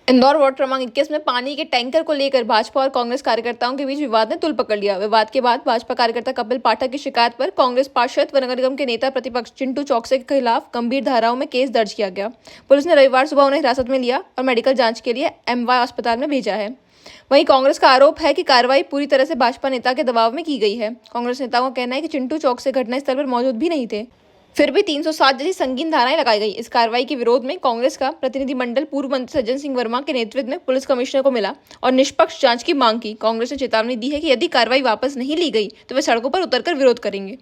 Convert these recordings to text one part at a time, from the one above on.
Indore ward क्रमांक 21 में पानी के टैंकर को लेकर भाजपा और कांग्रेस कार्यकर्ताओं के बीच विवाद ने तुल पकड़ लिया। विवाद के बाद भाजपा कार्यकर्ता कपिल पाठक की शिकायत पर कांग्रेस पार्षद व नगर निगम के नेता प्रतिपक्ष चिंटू चौकसे के खिलाफ गंभीर धाराओं में केस दर्ज किया गया। पुलिस ने रविवार सुबह उन्हें हिरासत में लिया और मेडिकल जांच के लिए MY अस्पताल में भेजा है। वहीं कांग्रेस का आरोप है कि कार्रवाई पूरी तरह से भाजपा नेता के दबाव में की गई है। कांग्रेस नेताओं का कहना है कि चिंटू चौकसे घटनास्थल पर मौजूद भी नहीं थे, फिर भी 307 जैसी संगीन धाराएं लगाई गई। इस कार्रवाई के विरोध में कांग्रेस का प्रतिनिधिमंडल पूर्व मंत्री सज्जन सिंह वर्मा के नेतृत्व में पुलिस कमिश्नर को मिला और निष्पक्ष जांच की मांग की। कांग्रेस ने चेतावनी दी है कि यदि कार्रवाई वापस नहीं ली गई तो वे सड़कों पर उतरकर विरोध करेंगे।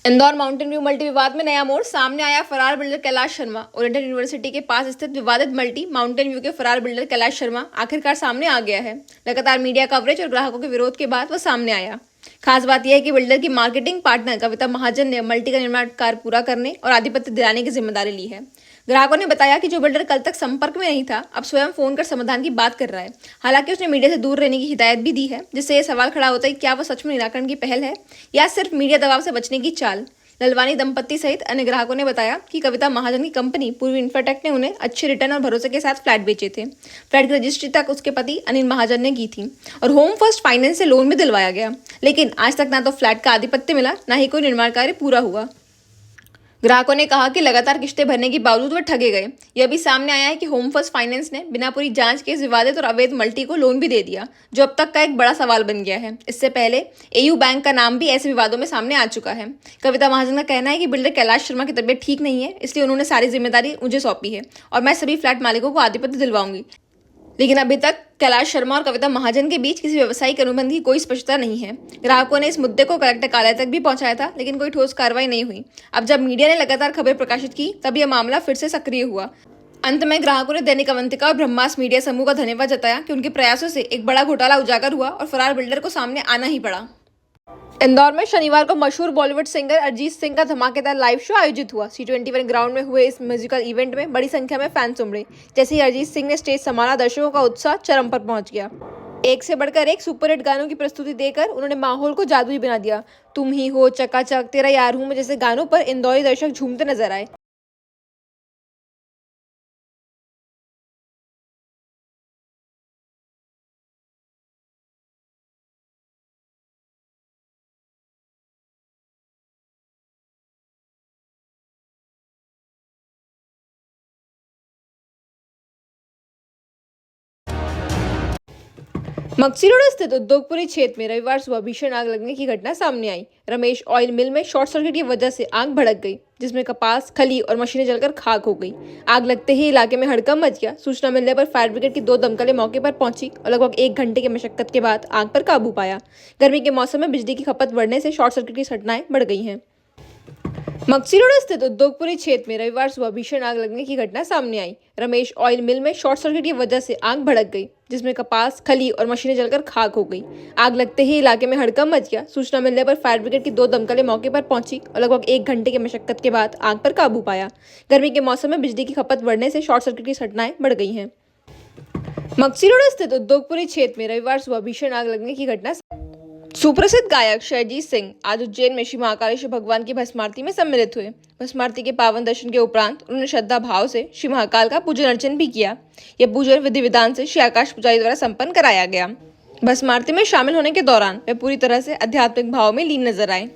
इंदौर माउंटेन व्यू मल्टी विवाद में नया मोड़ सामने आया। फरार builder Kailash Sharma. Oriental university के पास स्थित विवादित मल्टी माउंटेन व्यू के फरार बिल्डर कैलाश शर्मा आखिरकार सामने आ गया है। लगातार मीडिया कवरेज और ग्राहकों के विरोध के बाद वह सामने आया। खास बात यह है कि बिल्डर की मार्केटिंग पार्टनर कविता महाजन ने मल्टी का निर्माण कार्य पूरा करने और आधिपत्य दिलाने की जिम्मेदारी ली है। ग्राहकों ने बताया कि जो बिल्डर कल तक संपर्क में नहीं था, अब स्वयं फोन कर समाधान की बात कर रहा है। हालांकि उसने मीडिया से दूर रहने की हिदायत भी दी है, जिससे यह सवाल खड़ा होता है कि क्या वह सच में निराकरण की पहल है या सिर्फ मीडिया दबाव से बचने की चाल। ललवानी दंपत्ति सहित अन्य ग्राहकों ने बताया कि कविता महाजन की कंपनी पूर्वी इंफ्राटेक ने उन्हें अच्छे रिटर्न और भरोसे के साथ फ्लैट बेचे थे। फ्लैट की रजिस्ट्री तक उसके पति अनिल महाजन ने की थी और होम फर्स्ट फाइनेंस से लोन भी दिलवाया गया, लेकिन आज तक ना तो फ्लैट का आधिपत्य मिला, ना ही कोई निर्माण कार्य पूरा हुआ। ग्राहकों ने कहा कि लगातार किस्तें भरने के बावजूद वह ठगे गए। यह भी सामने आया है कि होम फर्स्ट फाइनेंस ने बिना पूरी जांच के इस विवादित और अवैध मल्टी को लोन भी दे दिया, जो अब तक का एक बड़ा सवाल बन गया है। इससे पहले AU बैंक का नाम भी ऐसे विवादों में सामने आ चुका है। कविता महाजन का कहना है कि बिल्डर कैलाश शर्मा की तबीयत ठीक नहीं है, इसलिए उन्होंने सारी जिम्मेदारी मुझे सौंपी है और मैं सभी फ्लैट मालिकों को आधिपत्य दिलवाऊंगी। लेकिन अभी तक कैलाश शर्मा और कविता महाजन के बीच किसी व्यवसायिक अनुबंध की कोई स्पष्टता नहीं है। ग्राहकों ने इस मुद्दे को कलेक्टर कार्यालय तक भी पहुंचाया था, लेकिन कोई ठोस कार्रवाई नहीं हुई। अब जब मीडिया ने लगातार खबरें प्रकाशित की, तब यह मामला फिर से सक्रिय हुआ। अंत में ग्राहकों ने दैनिक अवंतिका और ब्रह्मास्त्र मीडिया समूह का धन्यवाद जताया कि उनके प्रयासों से एक बड़ा घोटाला उजागर हुआ और फरार बिल्डर को सामने आना ही पड़ा। इंदौर में शनिवार को मशहूर बॉलीवुड सिंगर अरिजीत सिंह का धमाकेदार लाइव शो आयोजित हुआ। C21 ग्राउंड में हुए इस म्यूजिकल इवेंट में बड़ी संख्या में फैंस उमड़े। जैसे ही अरिजीत सिंह ने स्टेज संभाला, दर्शकों का उत्साह चरम पर पहुंच गया। एक से बढ़कर एक सुपरहिट गानों की प्रस्तुति देकर उन्होंने माहौल को जादुई बना दिया। तुम ही हो, चकाचक, तेरा यार हूं मैं जैसे गानों पर इंदौरी दर्शक झूमते नजर आए। मक्सी रोड स्थित उद्योगपुरी क्षेत्र में रविवार सुबह भीषण आग लगने की घटना सामने आई। रमेश ऑयल मिल में शॉर्ट सर्किट की वजह से आग भड़क गई, जिसमें कपास, खली और मशीनें जलकर खाक हो गई। आग लगते ही इलाके में हड़कंप मच गया। सूचना मिलने पर फायर ब्रिगेड की 2 दमकलें मौके पर पहुंची और लगभग 1 घंटे की मशक्कत के बाद आग पर काबू पाया। गर्मी के मौसम में बिजली की खपत बढ़ने से शॉर्ट सर्किट की घटनाएं बढ़ गई हैं। मक्सी रोड स्थित उद्योगपुरी क्षेत्र में रविवार सुबह भीषण आग लगने की घटना सामने आई। रमेश ऑयल मिल में शॉर्ट सर्किट की वजह से आग भड़क गई, जिसमें कपास, खली और मशीनें जलकर खाक हो गई। आग लगते ही इलाके में हड़कंप मच गया। सूचना मिलने पर फायर ब्रिगेड की 2 दमकलें मौके पर पहुंची और लगभग 1 घंटे की मशक्कत के बाद आग पर काबू पाया। गर्मी के मौसम में बिजली की खपत बढ़ने से शॉर्ट सर्किट की घटनाएं बढ़ गई हैं। मक्सी रोड स्थित उद्योगपुरी क्षेत्र में रविवार सुबह भीषण आग लगने की घटना। सुप्रसिद्ध गायक शहजीत सिंह आज उज्जैन में श्री महाकालेश्वर भगवान की भस्म आरती में सम्मिलित हुए। भस्म आरती के पावन दर्शन के उपरांत उन्होंने श्रद्धा भाव से श्री महाकाल का पूजन अर्चन भी किया। यह पूजन विधि विधान से श्री आकाश पुजारी द्वारा संपन्न कराया गया। भस्म आरती में शामिल होने के दौरान वे पूरी तरह से आध्यात्मिक भाव में लीन नजर आए।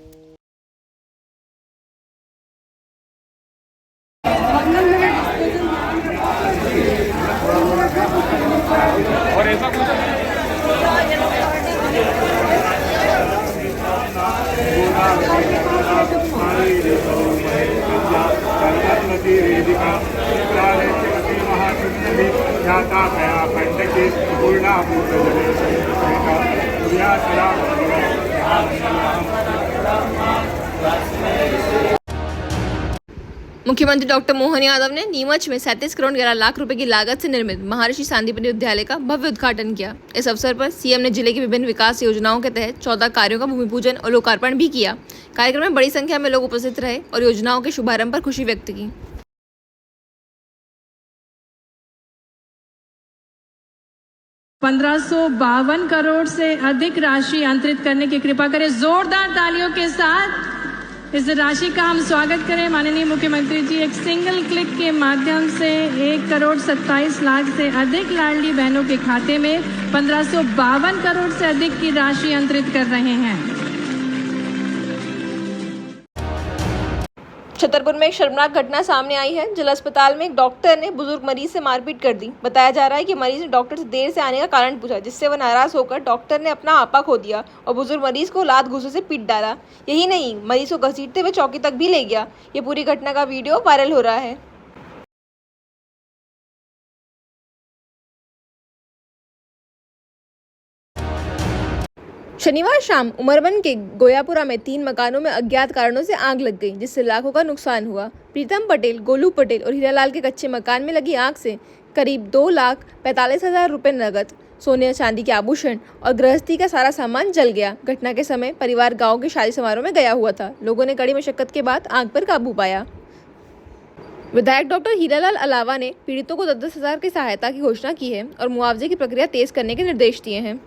मुख्यमंत्री डॉक्टर मोहन यादव ने नीमच में 37 करोड़ 11 लाख रुपए की लागत से निर्मित महर्षि सांदीपनि विद्यालय का भव्य उद्घाटन किया। इस अवसर पर सीएम ने जिले की विभिन्न विकास योजनाओं के तहत 14 कार्यों का भूमि पूजन और लोकार्पण भी किया। कार्यक्रम में बड़ी संख्या में लोग उपस्थित रहे और योजनाओं के शुभारंभ पर खुशी व्यक्त की। 1552 करोड़ से अधिक राशि अंतरित करने की कृपा करें। जोरदार तालियों के साथ इस राशि का हम स्वागत करें। माननीय मुख्यमंत्री जी एक सिंगल क्लिक के माध्यम से 1 करोड़ 27 लाख से अधिक लाडली बहनों के खाते में 1552 करोड़ से अधिक की राशि अंतरित कर रहे हैं। छतरपुर में एक शर्मनाक घटना सामने आई है। जिला अस्पताल में एक डॉक्टर ने बुजुर्ग मरीज से मारपीट कर दी। बताया जा रहा है कि मरीज ने डॉक्टर से देर से आने का कारण पूछा, जिससे वह नाराज होकर डॉक्टर ने अपना आपा खो दिया और बुजुर्ग मरीज को लात घूंसों से पीट डाला। यही नहीं, मरीज को घसीटते हुए चौकी तक भी ले गया। ये पूरी घटना का वीडियो वायरल हो रहा है। शनिवार शाम उमरबन के गोयापुरा में 3 मकानों में अज्ञात कारणों से आग लग गई, जिससे लाखों का नुकसान हुआ। प्रीतम पटेल, गोलू पटेल और हीरालाल के कच्चे मकान में लगी आग से करीब 2,45,000 रुपये नकद, सोने चांदी के आभूषण और गृहस्थी का सारा सामान जल गया। घटना के समय परिवार गांव के शादी समारोह में गया हुआ था। लोगों ने कड़ी मशक्कत के बाद आग पर काबू पाया। विधायक डॉक्टर हीरालाल अलावा ने पीड़ितों को 10,000 की सहायता की घोषणा की है और मुआवजे की प्रक्रिया तेज करने के निर्देश दिए हैं।